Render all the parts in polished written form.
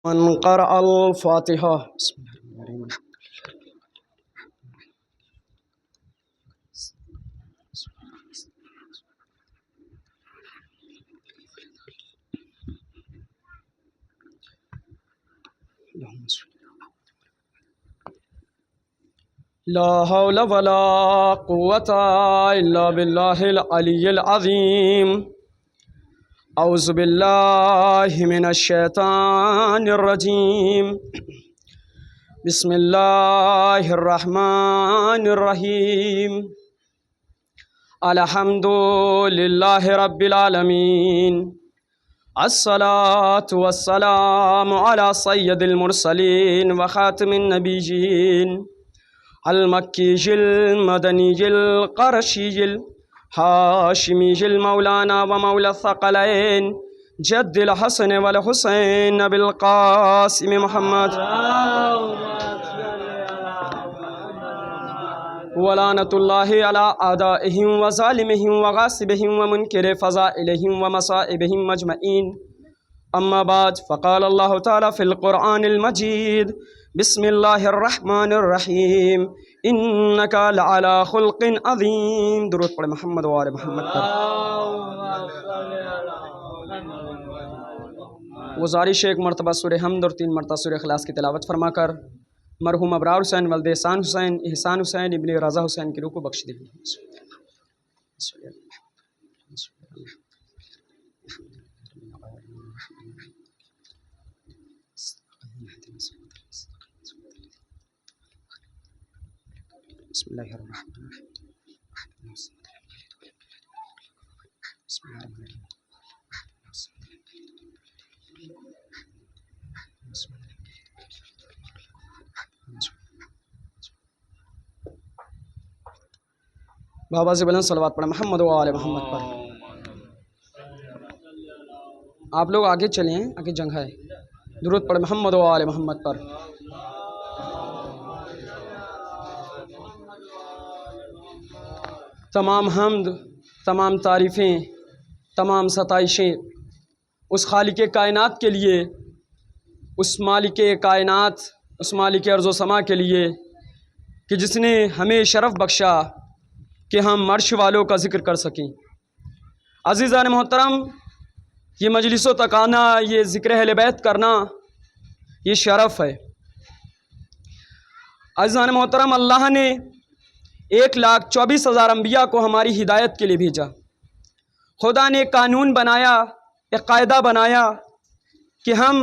من قرأ الفاتحة بسم الله الرحمن الرحيم. لا حول ولا قوة إلا بالله العلي العظيم. أعوذ بالله من الشيطان الرجيم. بسم الله الرحمن الرحيم. الحمد لله رب العالمين. الصلاة والسلام على سيد المرسلين وخاتم النبيين المكي المدني القرشي الهاشمي المولانا ومولى الثقلين جد الحسن والحسين بالقاسم محمد ولعنة الله على أعدائهم وظالمهم وغاصبهم ومنكر فضائلهم ومصائبهم أجمعين. أما بعد، فقال الله تعالى في القرآن المجيد: بسم الله الرحمن الرحيم. إنك لعلى خلق عظيم. درود پڑھ محمد و آل محمد پر. گزارش ایک مرتبہ سورہ حمد اور 3 مرتبہ سورہ اخلاص کی تلاوت فرما کر مرحوم ابرار حسین ولد احسان حسین ابن رضا حسین کی روح کو بخش دیجیے. بسم اللہ الرحمن الرحیم. بسم اللہ الرحمن الرحیم. بابا سے بلند صلوات پڑھیں محمد و آل محمد پر. آپ لوگ آگے چلیں، آگے جنگ ہے. درود پڑھیں محمد و آل محمد پر. تمام حمد، تمام تعریفیں، تمام ستائشیں اس خالق کائنات کے لیے، اس مالک کائنات، اس مالک ارض و سما کے لیے کہ جس نے ہمیں شرف بخشا کہ ہم عرش والوں کا ذکر کر سکیں. عزیزان محترم، یہ مجلسوں تک آنا، یہ ذکر اہل بیت کرنا، یہ شرف ہے. عزیزان محترم، اللہ نے 1,24,000 انبیاء کو ہماری ہدایت کے لیے بھیجا. خدا نے ایک قانون بنایا، ایک قاعدہ بنایا کہ ہم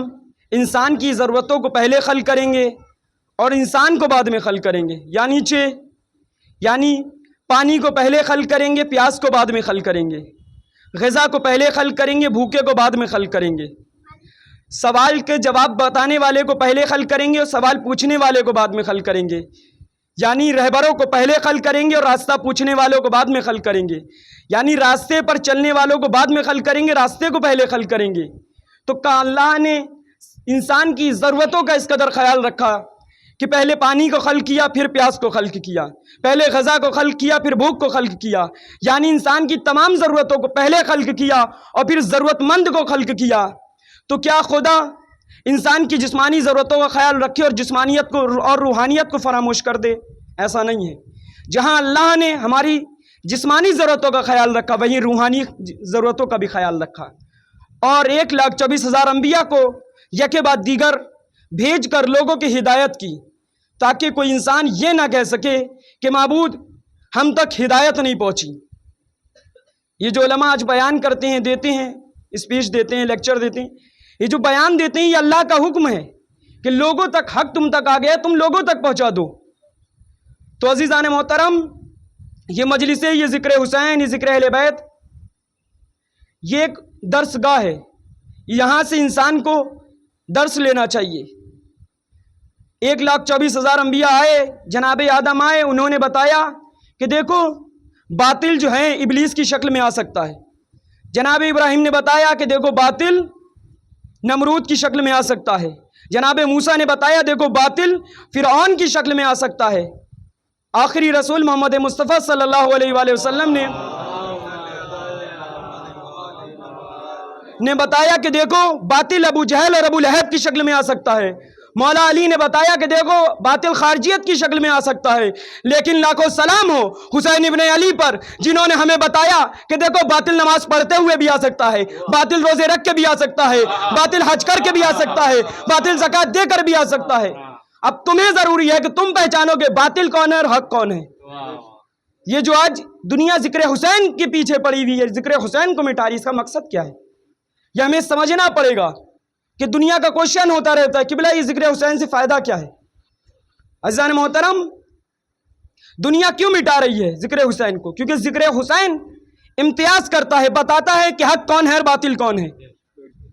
انسان کی ضرورتوں کو پہلے خلق کریں گے اور انسان کو بعد میں خلق کریں گے. یعنی پانی کو پہلے خلق کریں گے، پیاس کو بعد میں خلق کریں گے. غذا کو پہلے خلق کریں گے، بھوکے کو بعد میں خلق کریں گے. سوال کے جواب بتانے والے کو پہلے خلق کریں گے اور سوال پوچھنے والے کو بعد میں خلق کریں گے. یعنی رہبروں کو پہلے خلق کریں گے اور راستہ پوچھنے والوں کو بعد میں خلق کریں گے. یعنی راستے پر چلنے والوں کو بعد میں خلق کریں گے، راستے کو پہلے خلق کریں گے. تو اللہ نے انسان کی ضرورتوں کا اس قدر خیال رکھا کہ پہلے پانی کو خلق کیا، پھر پیاس کو خلق کیا، پہلے غذا کو خلق کیا، پھر بھوک کو خلق کیا. یعنی انسان کی تمام ضرورتوں کو پہلے خلق کیا اور پھر ضرورت مند کو خلق کیا. تو کیا خدا انسان کی جسمانی ضرورتوں کا خیال رکھے اور جسمانیت کو اور روحانیت کو فراموش کر دے؟ ایسا نہیں ہے. جہاں اللہ نے ہماری جسمانی ضرورتوں کا خیال رکھا، وہیں روحانی ضرورتوں کا بھی خیال رکھا. اور 1,24,000 انبیاء کو یکے بعد دیگر بھیج کر لوگوں کی ہدایت کی، تاکہ کوئی انسان یہ نہ کہہ سکے کہ معبود ہم تک ہدایت نہیں پہنچی. یہ جو علماء آج بیان کرتے ہیں، دیتے ہیں، اسپیچ دیتے ہیں، لیکچر دیتے ہیں، یہ جو بیان دیتے ہیں، یہ اللہ کا حکم ہے کہ لوگوں تک حق تم تک آ گیا، تم لوگوں تک پہنچا دو. تو عزیزان محترم، یہ مجلسیں، یہ ذکر حسین، یہ ذکر اہل بیت، یہ ایک درس گاہ ہے. یہاں سے انسان کو درس لینا چاہیے. 1,24,000 انبیاء آئے، جناب آدم آئے، انہوں نے بتایا کہ دیکھو باطل جو ہے ابلیس کی شکل میں آ سکتا ہے. جناب ابراہیم نے بتایا کہ دیکھو باطل نمرود کی شکل میں آ سکتا ہے. جناب موسیٰ نے بتایا دیکھو باطل فرعون کی شکل میں آ سکتا ہے. آخری رسول محمد مصطفیٰ صلی اللہ علیہ وآلہ وسلم نے نے بتایا کہ دیکھو باطل ابو جہل اور ابو لہب کی شکل میں آ سکتا ہے، مولا علی نے بتایا کہ دیکھو باطل خارجیت کی شکل میں آ سکتا ہے، لیکن لاکھوں سلام ہو حسین ابن علی پر جنہوں نے ہمیں بتایا کہ دیکھو باطل نماز پڑھتے ہوئے بھی آ سکتا ہے، باطل روزے رکھ کے بھی آ سکتا ہے، باطل حج کر کے بھی آ سکتا ہے، باطل زکوٰۃ دے کر بھی آ سکتا ہے۔ اب تمہیں ضروری ہے کہ تم پہچانو کہ باطل کون ہے اور حق کون ہے۔ یہ جو آج دنیا ذکر حسین کے پیچھے پڑی ہوئی ہے، ذکر حسین کو مٹا رہی، اس کا مقصد کیا ہے؟ یہ ہمیں سمجھنا پڑے گا کہ دنیا کا کوشچن ہوتا رہتا ہے کہ بلا یہ ذکر حسین سے فائدہ کیا ہے؟ عزیزان محترم، دنیا کیوں مٹا رہی ہے ذکر حسین کو؟ کیونکہ ذکر حسین امتیاز کرتا ہے، بتاتا ہے کہ حق کون ہے اور باطل کون ہے۔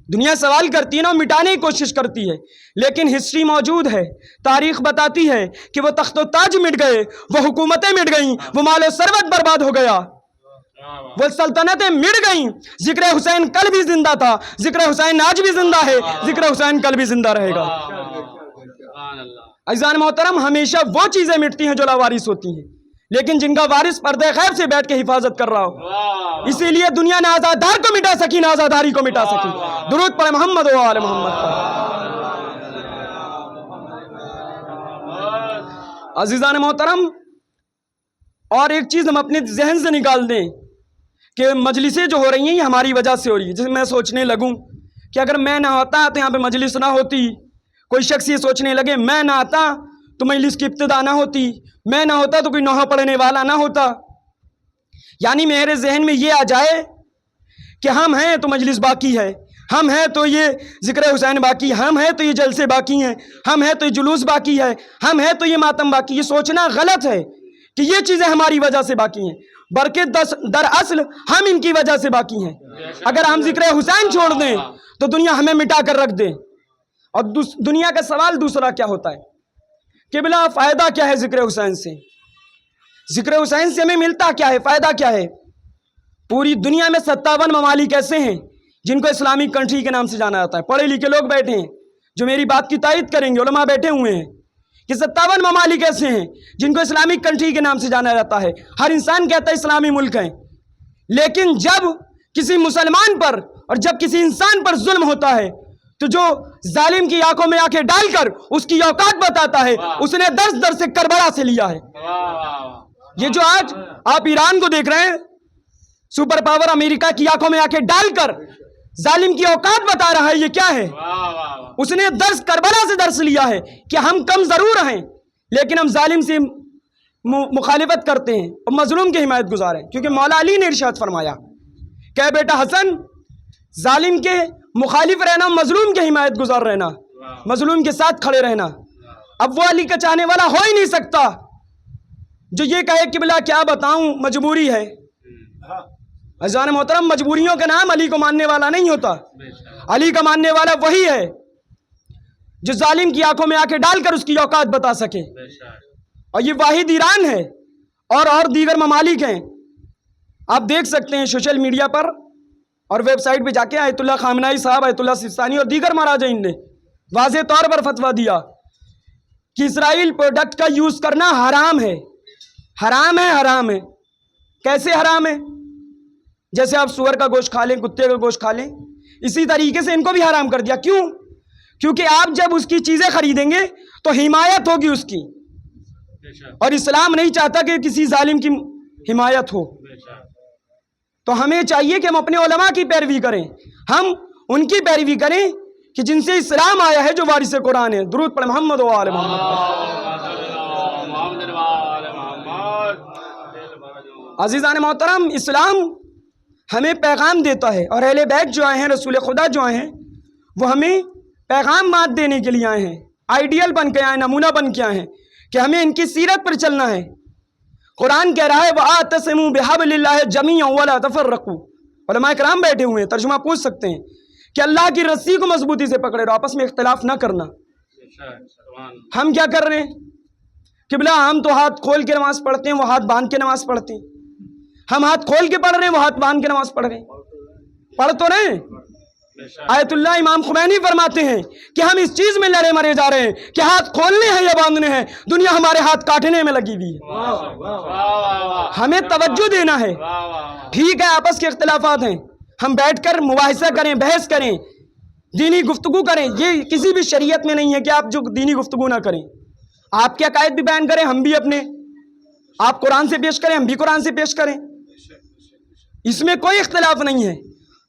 دنیا سوال کرتی ہے نا، مٹانے کی کوشش کرتی ہے، لیکن ہسٹری موجود ہے، تاریخ بتاتی ہے کہ وہ تخت و تاج مٹ گئے، وہ حکومتیں مٹ گئیں، وہ مال و ثروت برباد ہو گیا، وہ سلطنتیں مٹ گئیں۔ ذکر حسین کل بھی زندہ تھا، ذکر حسین آج بھی زندہ ہے، ذکر حسین کل بھی زندہ رہے گا۔ عزیزان محترم، ہمیشہ وہ چیزیں مٹتی ہیں جو لاوارث ہوتی ہیں، لیکن جن کا وارث پردے غیب سے بیٹھ کے حفاظت کر رہا ہو۔ اسی لیے دنیا نہ آزادار کو مٹا سکی، نہ آزاداری کو مٹا سکی۔ درود پڑھے محمد و آل محمد پر۔ عزیزان محترم، اور ایک چیز ہم اپنے ذہن سے نکال دیں کہ مجلسیں جو ہو رہی ہیں یہ ہماری وجہ سے ہو رہی ہے۔ جیسے میں سوچنے لگوں کہ اگر میں نہ ہوتا تو یہاں پہ مجلس نہ ہوتی، کوئی شخص یہ سوچنے لگے میں نہ آتا تو مجلس کی ابتدا نہ ہوتی، میں نہ ہوتا تو کوئی نوحہ پڑھنے والا نہ ہوتا، یعنی میرے ذہن میں یہ آ جائے کہ ہم ہیں تو مجلس باقی ہے، ہم ہیں تو یہ ذکر حسین باقی ہے، ہم ہیں تو یہ جلسے باقی ہیں، ہم ہیں تو یہ جلوس باقی ہے، ہم ہیں تو یہ ماتم باقی۔ یہ سوچنا غلط ہے کہ یہ چیزیں ہماری وجہ سے باقی ہیں، بلکہ دراصل ہم ان کی وجہ سے باقی ہیں۔ اگر ہم ذکر حسین چھوڑ دیں تو دنیا ہمیں مٹا کر رکھ دے۔ اور دنیا کا سوال دوسرا کیا ہوتا ہے کہ بلا فائدہ کیا ہے ذکر حسین سے؟ ذکر حسین سے ہمیں ملتا کیا ہے، فائدہ کیا ہے؟ پوری دنیا میں 57 ممالک ایسے ہیں جن کو اسلامک کنٹری کے نام سے جانا جاتا ہے۔ پڑھے لکھے لوگ بیٹھے ہیں جو میری بات کی تائید کریں گے، علماء بیٹھے ہوئے ہیں کہ 57 ممالک ایسے ہیں جن کو اسلامک کنٹری کے نام سے جانا جاتا ہے۔ ہر انسان کہتا ہے اسلامی ملک ہیں، لیکن جب کسی مسلمان پر اور جب کسی انسان پر ظلم ہوتا ہے تو جو ظالم کی آنکھوں میں آنکھیں ڈال کر اس کی اوقات بتاتا ہے، اس نے درس سے کربلا سے لیا ہے۔ یہ جو آج آپ ایران کو دیکھ رہے ہیں، سپر پاور امریکہ کی آنکھوں میں آنکھیں ڈال کر ظالم کی اوقات بتا رہا ہے، یہ کیا ہے؟ اس نے درس کربلا سے درس لیا ہے کہ ہم کم ضرور ہیں لیکن ہم ظالم سے مخالفت کرتے ہیں اور مظلوم کی حمایت گزار ہیں، کیونکہ مولا علی نے ارشاد فرمایا کہ بیٹا حسن، ظالم کے مخالف رہنا، مظلوم کی حمایت گزار رہنا، مظلوم کے ساتھ کھڑے رہنا۔ اب وہ علی کا چاہنے والا ہو ہی نہیں سکتا جو یہ کہے کہ بلا کیا بتاؤں مجبوری ہے۔ عزیزان محترم، مجبوریوں کا نام علی کو ماننے والا نہیں ہوتا۔ علی کا ماننے والا وہی ہے جو ظالم کی آنکھوں میں آنکھیں ڈال کر اس کی اوقات بتا سکے، اور یہ واحد ایران ہے اور دیگر ممالک ہیں۔ آپ دیکھ سکتے ہیں سوشل میڈیا پر اور ویب سائٹ پہ جا کے آیت اللہ خامنائی صاحب، آیت اللہ سستانی اور دیگر مراجعین نے واضح طور پر فتویٰ دیا کہ اسرائیل پروڈکٹ کا یوز کرنا حرام ہے، حرام ہے، حرام ہے۔ کیسے حرام ہے؟ جیسے آپ سور کا گوشت کھا لیں، کتے کا گوشت کھا لیں، اسی طریقے سے ان کو بھی حرام کر دیا۔ کیوں؟ کیونکہ آپ جب اس کی چیزیں خریدیں گے تو حمایت ہوگی اس کی، اور اسلام نہیں چاہتا کہ کسی ظالم کی حمایت ہو۔ تو ہمیں چاہیے کہ ہم اپنے علماء کی پیروی کریں، ہم ان کی پیروی کریں کہ جن سے اسلام آیا ہے، جو وارث قرآن ہے۔ درود پڑھے محمد و آل محمد۔ عزیزان محترم، اسلام ہمیں پیغام دیتا ہے، اور اہل بیت جو آئے ہیں، رسول خدا جو آئے ہیں، وہ ہمیں پیغام مات دینے کے لیے آئے ہیں، آئیڈیل بن کے آئے ہیں، نمونہ بن کے آئے ہیں کہ ہمیں ان کی سیرت پر چلنا ہے۔ قرآن کہہ رہا ہے وَاعْتَصِمُوا بِحَبْلِ اللَّهِ جَمِيعًا وَلَا تَفَرَّقُوا۔ علماء کرام بیٹھے ہوئے ہیں، ترجمہ پوچھ سکتے ہیں کہ اللہ کی رسی کو مضبوطی سے پکڑے رہو، آپس میں اختلاف نہ کرنا۔ ہم کیا کر رہے ہیں کہ بلا ہم تو ہاتھ کھول کے نماز پڑھتے ہیں، وہ ہاتھ باندھ کے نماز پڑھتے ہیں۔ ہم ہاتھ کھول کے پڑھ رہے ہیں، وہ ہاتھ باندھ کے نماز پڑھ رہے ہیں۔ پڑھ تو رہے ہیں۔ آیت اللہ امام خمینی فرماتے ہیں کہ ہم اس چیز میں لڑے مرے جا رہے ہیں کہ ہاتھ کھولنے ہیں یا باندھنے ہیں، دنیا ہمارے ہاتھ کاٹنے میں لگی ہوئی ہے۔ ہمیں توجہ دینا ہے۔ ٹھیک ہے، آپس کے اختلافات ہیں، ہم بیٹھ کر مباحثہ کریں، بحث کریں، دینی گفتگو کریں. یہ کسی بھی شریعت میں نہیں ہے کہ آپ جو دینی گفتگو نہ کریں. آپ کے عقائد بھی بیان کریں، ہم بھی اپنے. آپ قرآن سے پیش کریں، ہم بھی قرآن سے پیش کریں. اس میں کوئی اختلاف نہیں ہے.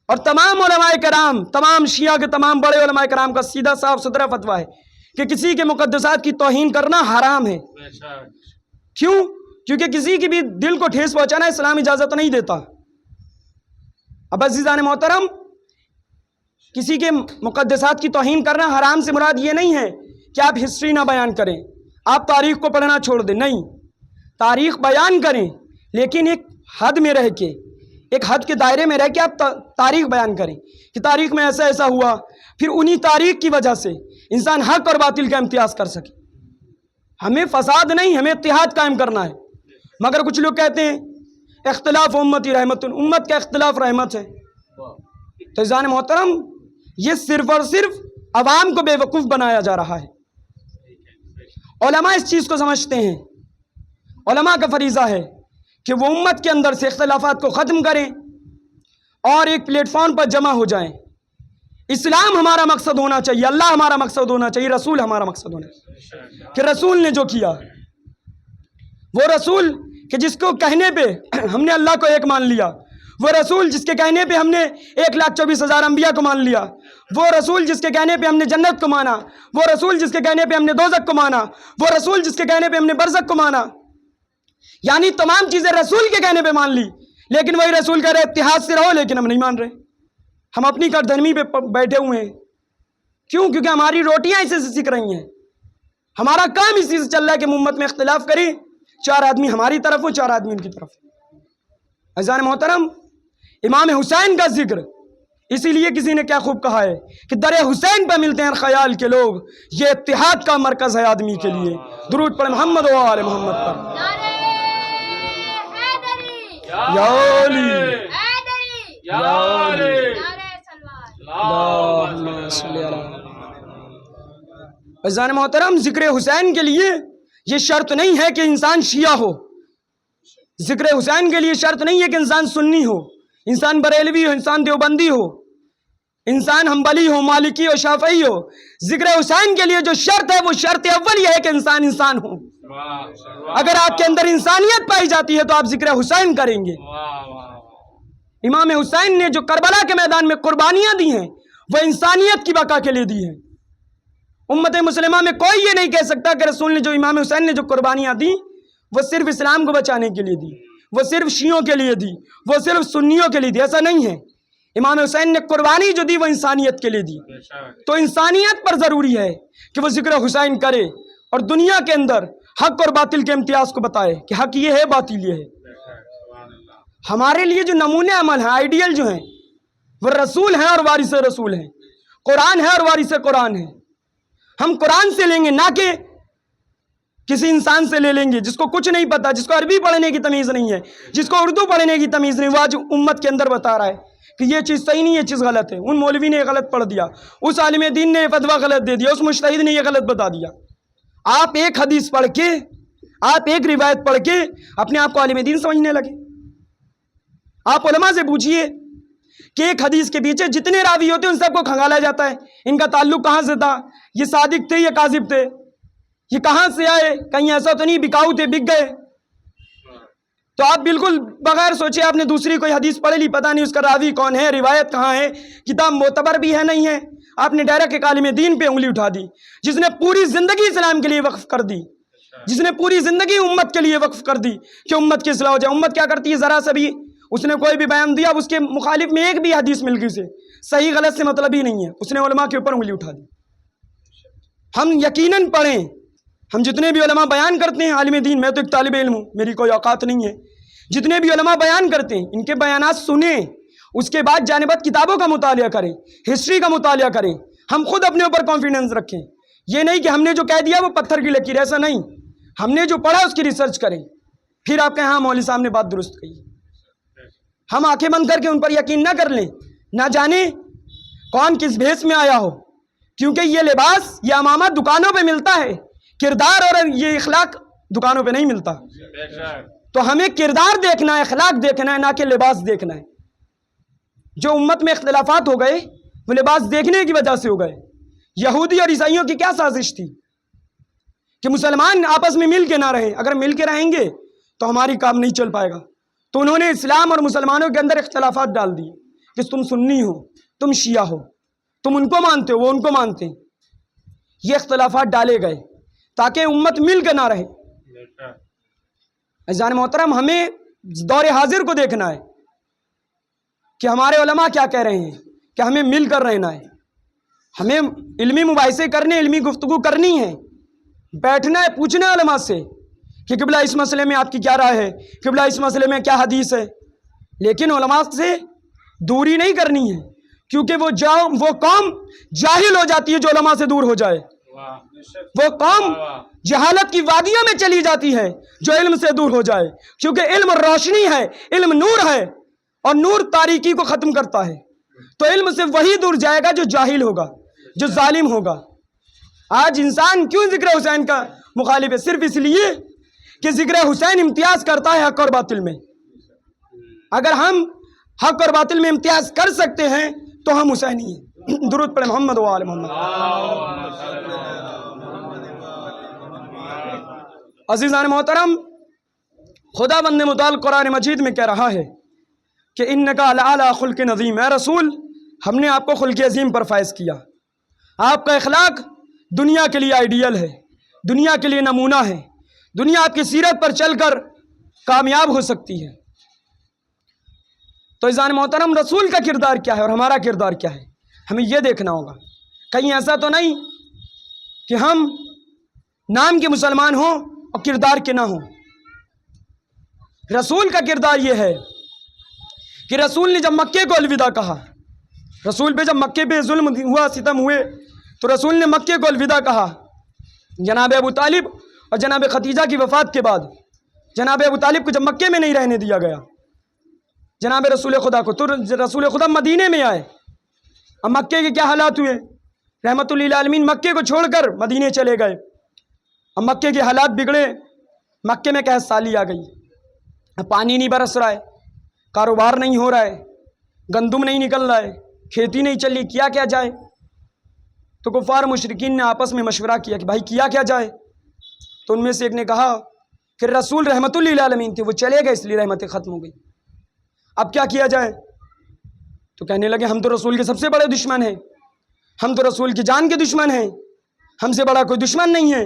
اور تمام علماء کرام، تمام شیعہ کے تمام بڑے علماء کرام کا سیدھا صاف ستھرا فتویٰ ہے کہ کسی کے مقدسات کی توہین کرنا حرام ہے. کیوں؟ کیونکہ کسی کی بھی دل کو ٹھیس پہنچانا اسلام اجازت نہیں دیتا. اب عزیزان محترم، کسی کے مقدسات کی توہین کرنا حرام سے مراد یہ نہیں ہے کہ آپ ہسٹری نہ بیان کریں، آپ تاریخ کو پڑھنا چھوڑ دیں. نہیں، تاریخ بیان کریں، لیکن ایک حد میں رہ کے، ایک حد کے دائرے میں رہ کے آپ تاریخ بیان کریں کہ تاریخ میں ایسا ایسا ہوا، پھر انہی تاریخ کی وجہ سے انسان حق اور باطل کا امتیاز کر سکے. ہمیں فساد نہیں، ہمیں اتحاد قائم کرنا ہے. مگر کچھ لوگ کہتے ہیں اختلاف امتی رحمت، امت کا اختلاف رحمت ہے. تو عزیزان محترم، یہ صرف اور صرف عوام کو بے وقوف بنایا جا رہا ہے. علماء اس چیز کو سمجھتے ہیں. علماء کا فریضہ ہے کہ وہ امت کے اندر سے اختلافات کو ختم کریں اور ایک پلیٹ فارم پر جمع ہو جائیں. اسلام ہمارا مقصد ہونا چاہیے، اللہ ہمارا مقصد ہونا چاہیے، رسول ہمارا مقصد ہونا چاہیے. کہ رسول نے جو کیا، وہ رسول کہ جس کو کہنے پہ ہم نے اللہ کو ایک مان لیا، وہ رسول جس کے کہنے پہ ہم نے 1,24,000 انبیاء کو مان لیا، وہ رسول جس کے کہنے پہ ہم نے جنت کو مانا، وہ رسول جس کے کہنے پہ ہم نے دوزخ کو مانا، وہ رسول جس کے کہنے پہ ہم نے برزخ کو مانا. یعنی تمام چیزیں رسول کے کہنے پہ مان لی، لیکن وہی رسول کہہ رہے اتحاد سے رہو، لیکن ہم نہیں مان رہے. ہم اپنی گردنمی پہ بیٹھے ہوئے ہیں. کیوں؟ کیونکہ ہماری روٹیاں اسی سے سیکھ رہی ہیں، ہمارا کام اسی سے چل رہا ہے کہ امت میں اختلاف کریں، 4 آدمی ہماری طرف ہو، 4 آدمی ان کی طرف. عزیزان محترم، امام حسین کا ذکر اسی لیے کسی نے کیا خوب کہا ہے کہ در حسین پہ ملتے ہیں خیال کے لوگ، یہ اتحاد کا مرکز ہے آدمی کے لیے. درود پڑھ محمد و آل محمد پر. یا علی یا علی اللہم صلی علی. عزیزان محترم، ذکر حسین کے لیے یہ شرط نہیں ہے کہ انسان شیعہ ہو. ذکر حسین کے لیے شرط نہیں ہے کہ انسان سنی ہو، انسان بریلوی ہو، انسان دیوبندی ہو، انسان حنبلی ہو، مالکی ہو، شافعی ہو. ذکر حسین کے لیے جو شرط ہے، وہ شرط اول یہ ہے کہ انسان ہو. اگر آپ کے اندر انسانیت پائی جاتی ہے تو آپ ذکر حسین کریں گے. امام حسین نے جو کربلا کے میدان میں قربانیاں دی ہیں، وہ انسانیت کی بقا کے لیے دی ہیں. امت مسلمہ میں کوئی یہ نہیں کہہ سکتا کہ رسول نے جو امام حسین نے جو قربانیاں دی وہ صرف اسلام کو بچانے کے لیے دی، وہ صرف شیعوں کے لیے دی، وہ صرف سنیوں کے لیے دی. ایسا نہیں ہے. امام حسین نے قربانی جو دی وہ انسانیت کے لیے دی. تو انسانیت پر ضروری ہے کہ وہ ذکر حسین کرے اور دنیا کے اندر حق اور باطل کے امتیاز کو بتائے کہ حق یہ ہے، باطل یہ ہے. ہمارے لیے جو نمونے عمل ہیں، آئیڈیل جو ہیں، وہ رسول ہیں اور وارث رسول ہیں، قرآن ہے اور وارث قرآن ہے. ہم قرآن سے لیں گے، نہ کہ کسی انسان سے لے لیں گے جس کو کچھ نہیں پتا، جس کو عربی پڑھنے کی تمیز نہیں ہے، جس کو اردو پڑھنے کی تمیز نہیں. وہ آج امت کے اندر بتا رہا ہے کہ یہ چیز صحیح نہیں، یہ چیز غلط ہے. ان مولوی نے یہ غلط پڑھ دیا، اس عالم دین نے یہ فتویٰ غلط دے دیا، اس مجتہد نے یہ غلط بتا دیا. آپ ایک حدیث پڑھ کے، آپ ایک روایت پڑھ کے اپنے آپ کو عالم دین سمجھنے لگے. آپ علماء سے پوچھئے کہ ایک حدیث کے پیچھے جتنے راوی ہوتے ہیں ان سب کو کھنگالا جاتا ہے. ان کا تعلق کہاں سے تھا؟ یہ صادق تھے یا کاذب تھے؟ یہ کہاں سے آئے؟ کہیں ایسا تو نہیں بکاؤ تھے، بک گئے؟ تو آپ بالکل بغیر سوچے آپ نے دوسری کوئی حدیث پڑھ لی، پتہ نہیں اس کا راوی کون ہے، روایت کہاں ہے، کتاب معتبر بھی ہے نہیں ہے. آپ نے ڈائریکٹ ایک عالم دین پہ انگلی اٹھا دی جس نے پوری زندگی اسلام کے لیے وقف کر دی، جس نے پوری زندگی امت کے لیے وقف کر دی کہ امت کی اصلاح ہو جائے. امت کیا کرتی ہے؟ ذرا سا بھی اس نے کوئی بھی بیان دیا، اب اس کے مخالف میں ایک بھی حدیث مل گئی، اسے صحیح غلط سے مطلب ہی نہیں ہے، اس نے علماء کے اوپر انگلی اٹھا دی. ہم یقیناً پڑھیں، ہم جتنے بھی علماء بیان کرتے ہیں عالم دین، میں تو ایک طالب علم ہوں، میری کوئی اوقات نہیں ہے، جتنے بھی علماء بیان کرتے ہیں ان کے بیانات سنیں، اس کے بعد جانبت کتابوں کا مطالعہ کریں، ہسٹری کا مطالعہ کریں. ہم خود اپنے اوپر کانفیڈنس رکھیں. یہ نہیں کہ ہم نے جو کہہ دیا وہ پتھر کی لکیر، ایسا نہیں. ہم نے جو پڑھا اس کی ریسرچ کریں، پھر آپ کہیں ہاں مولوی صاحب نے بات درست کہی. ہم آنکھیں بند کر کے ان پر یقین نہ کر لیں، نہ جانے کون کس بھیس میں آیا ہو، کیونکہ یہ لباس، یہ عمامہ دکانوں پہ ملتا ہے، کردار اور یہ اخلاق دکانوں پہ نہیں ملتا. تو ہمیں کردار دیکھنا ہے، اخلاق دیکھنا ہے، نہ کہ لباس دیکھنا ہے. جو امت میں اختلافات ہو گئے وہ لباس دیکھنے کی وجہ سے ہو گئے۔ یہودی اور عیسائیوں کی کیا سازش تھی کہ مسلمان آپس میں مل کے نہ رہیں، اگر مل کے رہیں گے تو ہماری کام نہیں چل پائے گا، تو انہوں نے اسلام اور مسلمانوں کے اندر اختلافات ڈال دیے کہ تم سنی ہو، تم شیعہ ہو، تم ان کو مانتے ہو، وہ ان کو مانتے ہیں۔ یہ اختلافات ڈالے گئے تاکہ امت مل کے نہ رہے۔ عزیزان محترم، ہمیں دور حاضر کو دیکھنا ہے کہ ہمارے علماء کیا کہہ رہے ہیں کہ ہمیں مل کر رہنا ہے، ہمیں علمی مباحثے کرنے، علمی گفتگو کرنی ہے، بیٹھنا ہے، پوچھنا ہے علماء سے کہ قبلہ اس مسئلے میں آپ کی کیا رائے ہے، قبلہ اس مسئلے میں کیا حدیث ہے، لیکن علماء سے دوری نہیں کرنی ہے، کیونکہ وہ قوم جاہل ہو جاتی ہے جو علماء سے دور ہو جائے، وہ قوم جہالت کی وادیوں میں چلی جاتی ہے جو علم سے دور ہو جائے، کیونکہ علم روشنی ہے، علم نور ہے، اور نور تاریکی کو ختم کرتا ہے، تو علم سے وہی دور جائے گا جو جاہل ہوگا، جو ظالم ہوگا۔ آج انسان کیوں ذکر حسین کا مخالف ہے؟ صرف اس لیے کہ ذکر حسین امتیاز کرتا ہے حق اور باطل میں۔ اگر ہم حق اور باطل میں امتیاز کر سکتے ہیں تو ہم حسینی ہیں۔ درود پڑھیں محمد و آل محمد۔ عزیزان محترم، خدا بند متعال قرآن مجید میں کہہ رہا ہے کہ انکا لعلی خلق عظیم، اے رسول ہم نے آپ کو خلق عظیم پر فائز کیا، آپ کا اخلاق دنیا کے لیے آئیڈیل ہے، دنیا کے لیے نمونہ ہے، دنیا آپ کی سیرت پر چل کر کامیاب ہو سکتی ہے۔ تو عزیزان محترم، رسول کا کردار کیا ہے اور ہمارا کردار کیا ہے، ہمیں یہ دیکھنا ہوگا۔ کہیں ایسا تو نہیں کہ ہم نام کے مسلمان ہوں اور کردار کے نہ ہوں۔ رسول کا کردار یہ ہے کہ رسول نے جب مکے کو الوداع کہا، رسول پہ جب مکے پہ ظلم ہوا، ستم ہوئے، تو رسول نے مکے کو الوداع کہا۔ جناب ابو طالب اور جناب خدیجہ کی وفات کے بعد جناب ابو طالب کو جب مکے میں نہیں رہنے دیا گیا جناب رسول خدا کو، تو رسول خدا مدینے میں آئے۔ اب مکے کے کیا حالات ہوئے؟ رحمت للعالمین مکے کو چھوڑ کر مدینے چلے گئے۔ اب مکے کے حالات بگڑے، مکے میں قحط سالی آ گئی، اب پانی نہیں برس رہا ہے، کاروبار نہیں ہو رہا ہے، گندم نہیں نکل رہا ہے، کھیتی نہیں چل رہی، کیا جائے؟ تو کفار مشرکین نے آپس میں مشورہ کیا کہ بھائی کیا جائے؟ تو ان میں سے ایک نے کہا کہ رسول رحمت للعالمین تھے، وہ چلے گئے اس لیے رحمتیں ختم ہو گئی، اب کیا جائے؟ تو کہنے لگے ہم تو رسول کے سب سے بڑے دشمن ہیں، ہم تو رسول کی جان کے دشمن ہیں، ہم سے بڑا کوئی دشمن نہیں ہے۔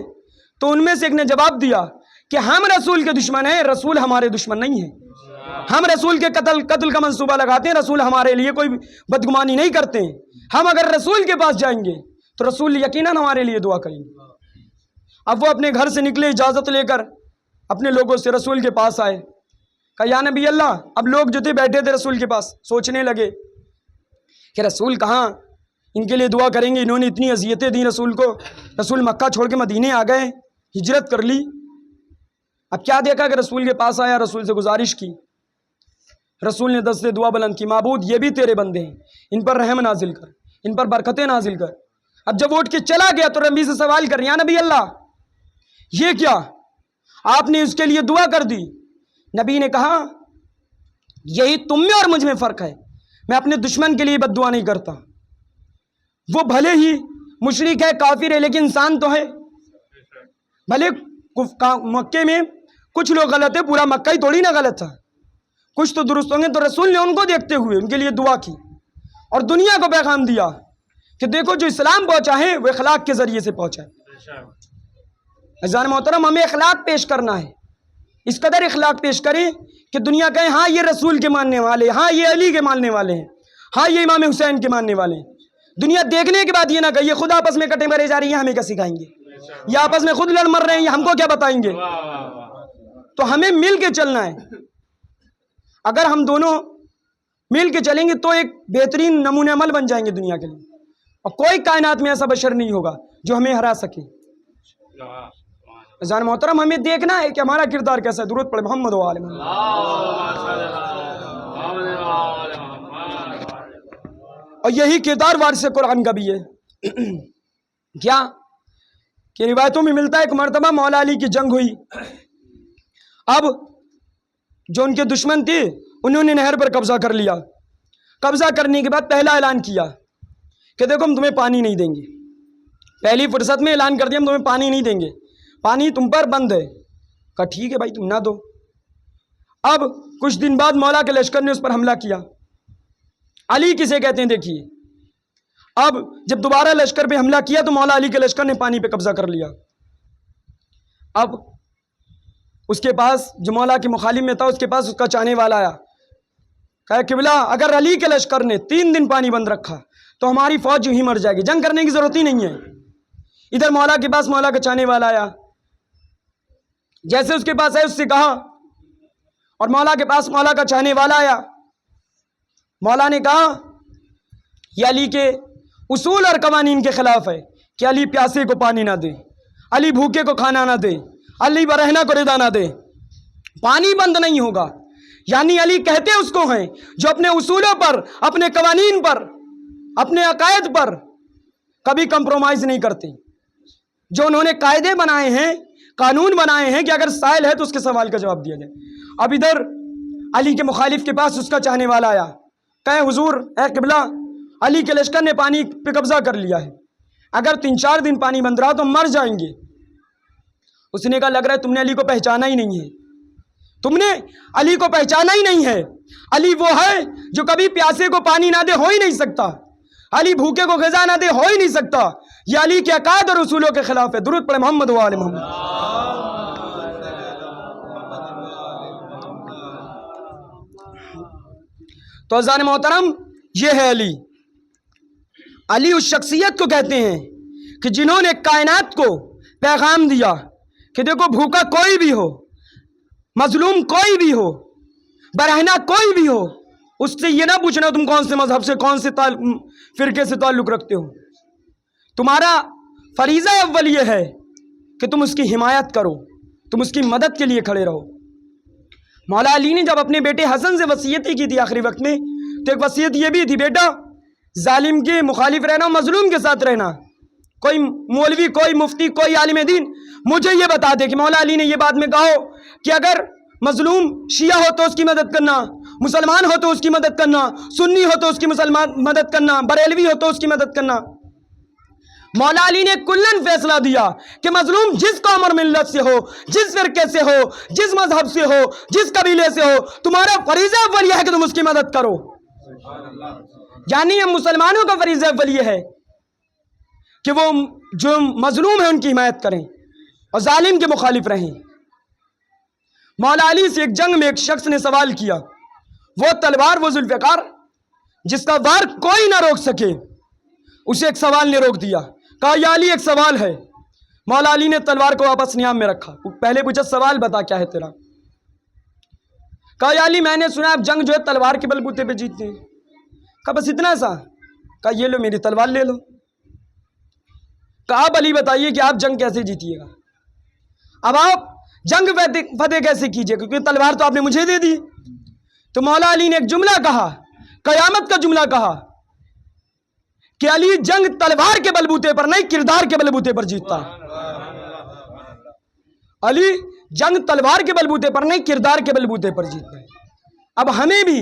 تو ان میں سے ایک نے جواب دیا کہ ہم رسول کے دشمن ہیں، رسول ہمارے دشمن نہیں ہیں، ہم رسول کے قتل کا منصوبہ لگاتے ہیں، رسول ہمارے لیے کوئی بدگمانی نہیں کرتے ہیں، ہم اگر رسول کے پاس جائیں گے تو رسول یقیناً ہمارے لیے دعا کریں گے۔ اب وہ اپنے گھر سے نکلے اجازت لے کر، اپنے لوگوں سے رسول کے پاس آئے، کہا یا نبی اللہ، اب لوگ جو تھے بیٹھے تھے رسول کے پاس، سوچنے لگے کہ رسول کہاں ان کے لیے دعا کریں گے، انہوں نے اتنی اذیتیں دیں رسول کو، رسول مکہ چھوڑ کے مدینے آ گئے، ہجرت کر لی۔ اب کیا دیکھا کہ رسول کے پاس آیا، رسول سے گزارش کی، رسول نے دست دعا بلند کی، معبود یہ بھی تیرے بندے ہیں، ان پر رحم نازل کر، ان پر برکتیں نازل کر۔ اب جب اٹھ کے چلا گیا تو نبی سے سوال کر، یا نبی اللہ یہ کیا، آپ نے اس کے لیے دعا کر دی؟ نبی نے کہا یہی تم میں اور مجھ میں فرق ہے، میں اپنے دشمن کے لیے بد دعا نہیں کرتا، وہ بھلے ہی مشرک ہے، کافر ہے، لیکن انسان تو ہے، بھلے مکے میں کچھ لوگ غلط ہے، پورا مکہ ہی تھوڑی نہ غلط تھا، کچھ تو درست ہوں گے، تو رسول نے ان کو دیکھتے ہوئے ان کے لیے دعا کی اور دنیا کو پیغام دیا کہ دیکھو جو اسلام پہنچا ہے وہ اخلاق کے ذریعے سے پہنچا ہے۔ عزیزان محترم، ہمیں اخلاق پیش کرنا ہے، اس قدر اخلاق پیش کریں کہ دنیا کہے ہاں یہ رسول کے ماننے والے، ہاں یہ علی کے ماننے والے ہیں، ہاں یہ امام حسین کے ماننے والے ہیں۔ دنیا دیکھنے کے بعد یہ نہ کہے یہ خود آپس میں کٹے مرے جا رہی ہیں، ہمیں کیا سکھائیں گے، یہ آپس میں خود لڑ مر رہے ہیں، یہ ہم کو کیا بتائیں گے۔ تو ہمیں مل کے چلنا ہے، اگر ہم دونوں مل کے چلیں گے تو ایک بہترین نمونہ عمل بن جائیں گے دنیا کے لیے، اور کوئی کائنات میں ایسا بشر نہیں ہوگا جو ہمیں ہرا سکے۔ عزیزان محترم، ہمیں دیکھنا ہے کہ ہمارا کردار کیسا ہے۔ درود پڑھے محمد و آل محمد۔ اور یہی کردار وارث قرآن کا بھی ہے۔ کیا کہ روایتوں میں ملتا ہے ایک مرتبہ مولا علی کی جنگ ہوئی، اب جو ان کے دشمن تھے انہوں نے نہر پر قبضہ کر لیا، قبضہ کرنے کے بعد پہلا اعلان کیا کہ دیکھو ہم تمہیں پانی نہیں دیں گے، پہلی فرصت میں اعلان کر دیا ہم تمہیں پانی نہیں دیں گے، پانی تم پر بند ہے۔ کہا ٹھیک ہے بھائی تم نہ دو۔ اب کچھ دن بعد مولا کے لشکر نے اس پر حملہ کیا۔ علی کسے کہتے ہیں دیکھیے، اب جب دوبارہ لشکر پہ حملہ کیا تو مولا علی کے لشکر نے پانی پہ قبضہ کر لیا۔ اب اس کے پاس جو مولا کے مخالف میں تھا، اس کے پاس اس کا چاہنے والا آیا، کہا قبلہ اگر علی کے لشکر نے 3 دن پانی بند رکھا تو ہماری فوج یوں ہی مر جائے گی، جنگ کرنے کی ضرورت ہی نہیں ہے۔ ادھر مولا کے پاس مولا کا چاہنے والا آیا، جیسے اس کے پاس آئے اس سے کہا، اور مولا کے پاس مولا کا چاہنے والا آیا، مولا نے کہا یہ علی کے اصول اور قوانین کے خلاف ہے کہ علی پیاسے کو پانی نہ دے، علی بھوکے کو کھانا نہ دے، علی برہنہ کو ردا نہ دے، پانی بند نہیں ہوگا۔ یعنی علی کہتے اس کو ہیں جو اپنے اصولوں پر، اپنے قوانین پر، اپنے عقائد پر کبھی کمپرومائز نہیں کرتے، جو انہوں نے قاعدے بنائے ہیں، قانون بنائے ہیں کہ اگر سائل ہے تو اس کے سوال کا جواب دیا جائے۔ اب ادھر علی کے مخالف کے پاس اس کا چاہنے والا آیا، کہے حضور اے قبلہ علی کے لشکر نے پانی پہ قبضہ کر لیا ہے، اگر 3-4 دن پانی بند رہا تو ہم مر جائیں گے۔ اس نے کہا لگ رہا ہے تم نے علی کو پہچانا ہی نہیں ہے، تم نے علی کو پہچانا ہی نہیں ہے۔ علی وہ ہے جو کبھی پیاسے کو پانی نہ دے، ہو ہی نہیں سکتا۔ علی بھوکے کو غذا نہ دے، ہو ہی نہیں سکتا۔ یہ علی کے عقائد اور اصولوں کے خلاف ہے۔ درود پڑھے محمد و آل محمد۔ تو عزیزان محترم، یہ ہے علی۔ علی اس شخصیت کو کہتے ہیں کہ جنہوں نے کائنات کو پیغام دیا کہ دیکھو بھوکا کوئی بھی ہو، مظلوم کوئی بھی ہو، برہنہ کوئی بھی ہو، اس سے یہ نہ پوچھنا تم کون سے مذہب سے، کون سے فرقے سے تعلق رکھتے ہو۔ تمہارا فریضہ اول یہ ہے کہ تم اس کی حمایت کرو، تم اس کی مدد کے لیے کھڑے رہو۔ مولا علی نے جب اپنے بیٹے حسن سے وصیت کی تھی آخری وقت میں، تو ایک وصیت یہ بھی تھی، بیٹا ظالم کے مخالف رہنا، مظلوم کے ساتھ رہنا۔ کوئی مولوی، کوئی مفتی، کوئی عالم دین مجھے یہ بتا دے کہ مولا علی نے یہ بات میں کہو کہ اگر مظلوم شیعہ ہو تو اس کی مدد کرنا، مسلمان ہو تو اس کی مدد کرنا، سنی ہو تو اس کی مدد کرنا، بریلوی ہو تو اس کی مدد کرنا۔ مولا علی نے کلن فیصلہ دیا کہ مظلوم جس قوم اور ملت سے ہو، جس فرقے سے ہو، جس مذہب سے ہو، جس قبیلے سے ہو، تمہارا فریضہ اول یہ ہے کہ تم اس کی مدد کرو۔ یعنی ہم مسلمانوں کا فریضہ اول یہ ہے کہ وہ جو مظلوم ہیں ان کی حمایت کریں اور ظالم کے مخالف رہیں۔ مولا علی سے ایک جنگ میں ایک شخص نے سوال کیا، وہ تلوار، وہ ذوالفقار جس کا وار کوئی نہ روک سکے، اسے ایک سوال نے روک دیا۔ کہا یا علی ایک سوال ہے۔ مولا علی نے تلوار کو واپس نیام میں رکھا، پہلے پوچھا سوال بتا کیا ہے تیرا۔ کہا یا علی میں نے سنا آپ جنگ جو ہے تلوار کے بل بوتے پہ جیتتے ہیں۔ کہا بس اتنا سا؟ کہا یہ لو میری تلوار لے لو۔ کہا آپ علی بتائیے کہ آپ جنگ کیسے جیتیے گا، اب آپ جنگ فتح کیسے کیجئے، کیونکہ تلوار تو آپ نے مجھے دے دی۔ تو مولا علی نے ایک جملہ کہا، قیامت کا جملہ کہا کہ علی جنگ تلوار کے بلبوتے پر نہیں، کردار کے بلبوتے پر جیتتا ہے۔ علی جنگ تلوار کے بلبوتے پر نہیں، کردار کے بلبوتے پر جیتتا ہے۔ اب ہمیں بھی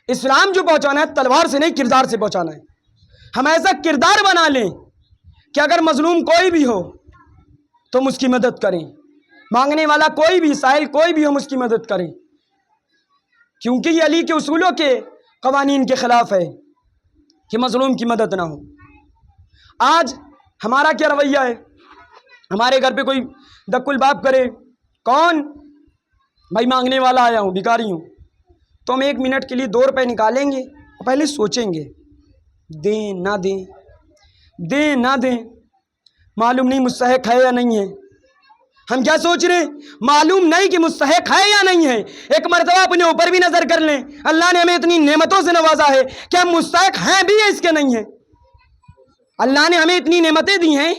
اسلام جو پہنچانا ہے تلوار سے نہیں، کردار سے پہنچانا ہے۔ ہم ایسا کردار بنا لیں کہ اگر مظلوم کوئی بھی ہو تو ہم اس کی مدد کریں، مانگنے والا کوئی بھی، سائل کوئی بھی ہم اس کی مدد کریں، کیونکہ یہ علی کے اصولوں کے قوانین کے خلاف ہے کہ مظلوم کی مدد نہ ہو۔ آج ہمارا کیا رویہ ہے؟ ہمارے گھر پہ کوئی دک الباب کرے، کون بھائی مانگنے والا آیا ہوں، بھکاری ہوں، تو ہم 1 منٹ کے لیے 2 روپے نکالیں گے اور پہلے سوچیں گے دیں نہ دیں، دیں نہ دیں، معلوم نہیں مستحق ہے یا نہیں ہے۔ ہم کیا سوچ رہے ہیں؟ معلوم نہیں کہ مستحق ہے یا نہیں ہے۔ ایک مرتبہ اپنے اوپر بھی نظر کر لیں، اللہ نے ہمیں اتنی نعمتوں سے نوازا ہے کہ ہم مستحق ہیں بھی ہے اس کے نہیں ہیں۔ اللہ نے ہمیں اتنی نعمتیں دی ہیں،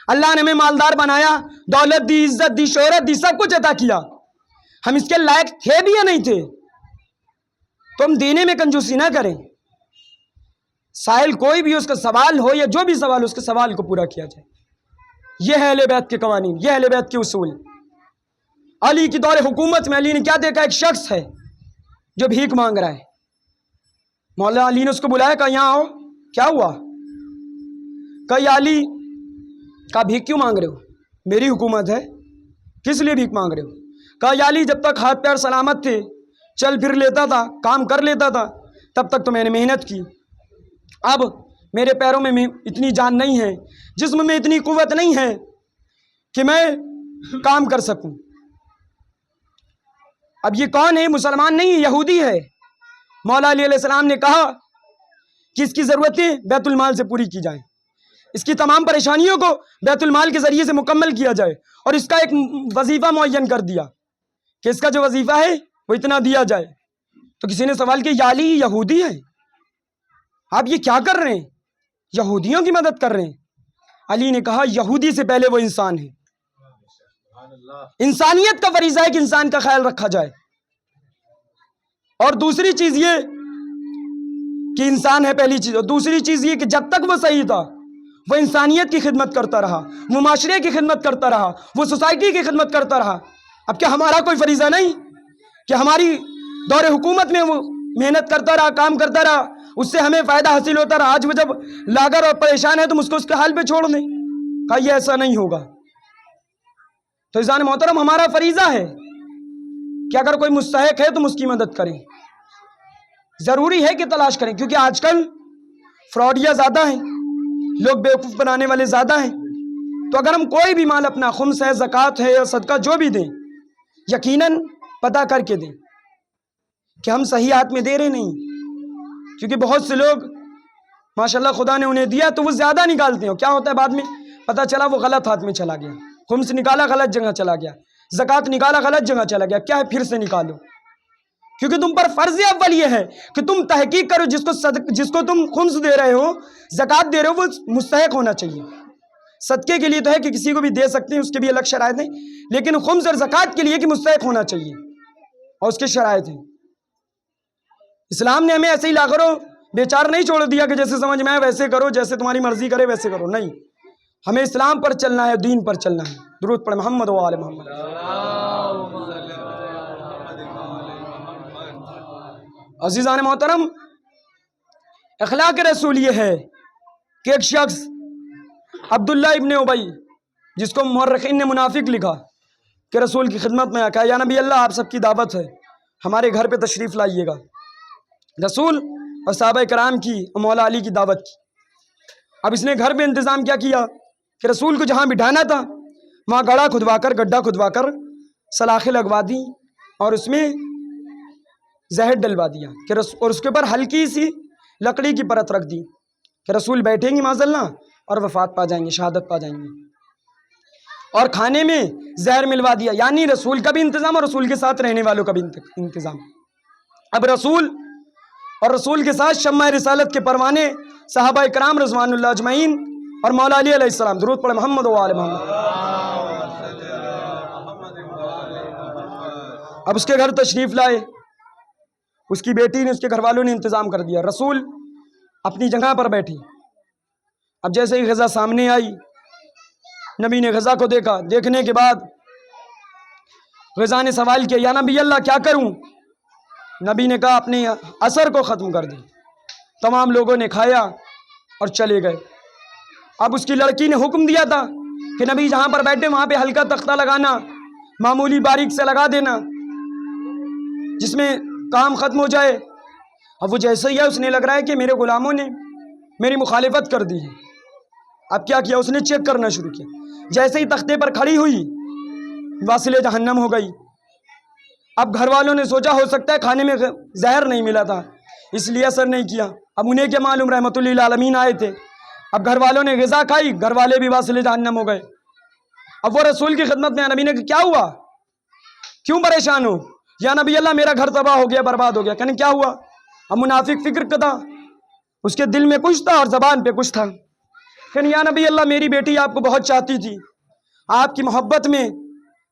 اللہ نے ہمیں مالدار بنایا، دولت دی، عزت دی، شہرت دی، سب کچھ عطا کیا، ہم اس کے لائق تھے بھی یا نہیں تھے؟ تو ہم دینے میں کنجوسی نہ کریں۔ سائل کوئی بھی اس کا سوال ہو یا جو بھی سوال ہو، اس کے سوال کو پورا کیا جائے۔ یہ ہے اہل بیت کے قوانین، یہ اہل بیت کے اصول۔ علی کی دور حکومت میں علی نے کیا دیکھا؟ ایک شخص ہے جو بھیک مانگ رہا ہے، مولا علی نے اس کو بلایا، کہا یہاں آؤ، کیا ہوا؟ کہا یا علی، کہا بھیک کیوں مانگ رہے ہو؟ میری حکومت ہے، کس لیے بھیک مانگ رہے ہو؟ کہا یا علی، جب تک ہاتھ پیر سلامت تھے، چل پھر لیتا تھا، کام کر لیتا تھا، تب تک تو میں نے محنت کی، اب میرے پیروں میں اتنی جان نہیں ہے، جسم میں اتنی قوت نہیں ہے کہ میں کام کر سکوں۔ اب یہ کون ہے؟ مسلمان نہیں، یہودی ہے۔ مولا علی علیہ السلام نے کہا کہ اس کی ضرورتیں بیت المال سے پوری کی جائیں، اس کی تمام پریشانیوں کو بیت المال کے ذریعے سے مکمل کیا جائے، اور اس کا ایک وظیفہ معین کر دیا کہ اس کا جو وظیفہ ہے وہ اتنا دیا جائے۔ تو کسی نے سوال کیا یا علی یہودی ہے، آپ یہ کیا کر رہے ہیں؟ یہودیوں کی مدد کر رہے ہیں۔ علی نے کہا یہودی سے پہلے وہ انسان ہے، انسانیت کا فریضہ ہے کہ انسان کا خیال رکھا جائے، اور دوسری چیز یہ کہ انسان ہے پہلی چیز، اور دوسری چیز یہ کہ جب تک وہ صحیح تھا وہ انسانیت کی خدمت کرتا رہا، وہ معاشرے کی خدمت کرتا رہا، وہ سوسائٹی کی خدمت کرتا رہا۔ اب کیا ہمارا کوئی فریضہ نہیں کہ ہماری دور حکومت میں وہ محنت کرتا رہا، کام کرتا رہا، اس سے ہمیں فائدہ حاصل ہوتا رہا، آج وہ جب لاغر اور پریشان ہے تم اس کو اس کے حال پہ چھوڑ دیں؟ کہا یہ ایسا نہیں ہوگا۔ تو عزیزان محترم، ہمارا فریضہ ہے کہ اگر کوئی مستحق ہے تم اس کی مدد کریں، ضروری ہے کہ تلاش کریں، کیونکہ آج کل فراڈیا زیادہ ہیں، لوگ بیوقوف بنانے والے زیادہ ہیں۔ تو اگر ہم کوئی بھی مال اپنا، خمس ہے، زکوٰۃ ہے یا صدقہ جو بھی دیں، یقیناً پتہ کر کے دیں کہ ہم صحیح ہاتھ میں دے رہے نہیں، کیونکہ بہت سے لوگ ماشاءاللہ خدا نے انہیں دیا تو وہ زیادہ نکالتے ہیں، کیا ہوتا ہے بعد میں پتہ چلا وہ غلط ہاتھ میں چلا گیا، خمس نکالا غلط جگہ چلا گیا، زکوٰۃ نکالا غلط جگہ چلا گیا، کیا ہے پھر سے نکالو، کیونکہ تم پر فرض اول یہ ہے کہ تم تحقیق کرو جس کو تم خمس دے رہے ہو، زکوٰۃ دے رہے ہو، وہ مستحق ہونا چاہیے۔ صدقے کے لیے تو ہے کہ کسی کو بھی دے سکتے ہیں، اس کے بھی الگ شرائط ہیں، لیکن خمس اور زکوٰۃ کے لیے کہ مستحق ہونا چاہیے اور اس کے شرائط ہیں۔ اسلام نے ہمیں ایسے ہی لاغروں بیچار نہیں چھوڑ دیا کہ جیسے سمجھ میں آئے ویسے کرو، جیسے تمہاری مرضی کرے ویسے کرو، نہیں، ہمیں اسلام پر چلنا ہے، دین پر چلنا ہے۔ درود پڑھ محمد و آل محمد۔ عزیزان محترم، اخلاق رسول یہ ہے کہ ایک شخص عبداللہ ابن ابی، جس کو مورخین نے منافق لکھا، کہ رسول کی خدمت میں کہا یا نبی اللہ آپ سب کی دعوت ہے، ہمارے گھر پہ تشریف لائیے گا۔ رسول اور صحابہ کرام کی اور مولا علی کی دعوت کی۔ اب اس نے گھر پہ انتظام کیا کیا کہ رسول کو جہاں بٹھانا تھا وہاں گڈھا کھدوا کر سلاخیں لگوا دی اور اس میں زہر ڈلوا دیا اور اس کے اوپر ہلکی سی لکڑی کی پرت رکھ دی کہ رسول بیٹھیں گے معاذ اللہ اور وفات پا جائیں گے، شہادت پا جائیں گے، اور کھانے میں زہر ملوا دیا، یعنی رسول کا بھی انتظام اور رسول کے ساتھ رہنے والوں کا بھی انتظام۔ اب رسول اور رسول کے ساتھ شمع رسالت کے پروانے صحابہ کرام رضوان اللہ اجمعین اور مولا علی علیہ السلام، درود پڑھ محمد و آل محمد۔ اب اس کے گھر تشریف لائے، اس کی بیٹی نے، اس کے گھر والوں نے انتظام کر دیا، رسول اپنی جگہ پر بیٹھی۔ اب جیسے ہی غذا سامنے آئی، نبی نے غذا کو دیکھا، دیکھنے کے بعد غذا نے سوال کیا یا نبی اللہ کیا کروں؟ نبی نے کہا اپنے اثر کو ختم کر دی۔ تمام لوگوں نے کھایا اور چلے گئے۔ اب اس کی لڑکی نے حکم دیا تھا کہ نبی جہاں پر بیٹھے وہاں پہ ہلکا تختہ لگانا، معمولی باریک سے لگا دینا جس میں کام ختم ہو جائے۔ اب وہ جیسے ہی ہے، اس نے لگ رہا ہے کہ میرے غلاموں نے میری مخالفت کر دی ہے۔ اب کیا کیا؟ اس نے چیک کرنا شروع کیا، جیسے ہی تختے پر کھڑی ہوئی واصل جہنم ہو گئی۔ اب گھر والوں نے سوچا ہو سکتا ہے کھانے میں زہر نہیں ملا تھا اس لیے اثر نہیں کیا، اب انہیں کیا معلوم، رحمت للعالمین آئے تھے۔ اب گھر والوں نے غذا کھائی، گھر والے بھی واصل جہنم ہو گئے۔ اب وہ رسول کی خدمت میں، نبی نے کہا کیا ہوا، کیوں پریشان ہو؟ یا نبی اللہ میرا گھر تباہ ہو گیا، برباد ہو گیا۔ کہنے کیا ہوا؟ اب منافق فکر کا تھا، اس کے دل میں کچھ تھا اور زبان پہ کچھ تھا۔ کہنے یا نبی اللہ میری بیٹی آپ کو بہت چاہتی تھی، آپ کی محبت میں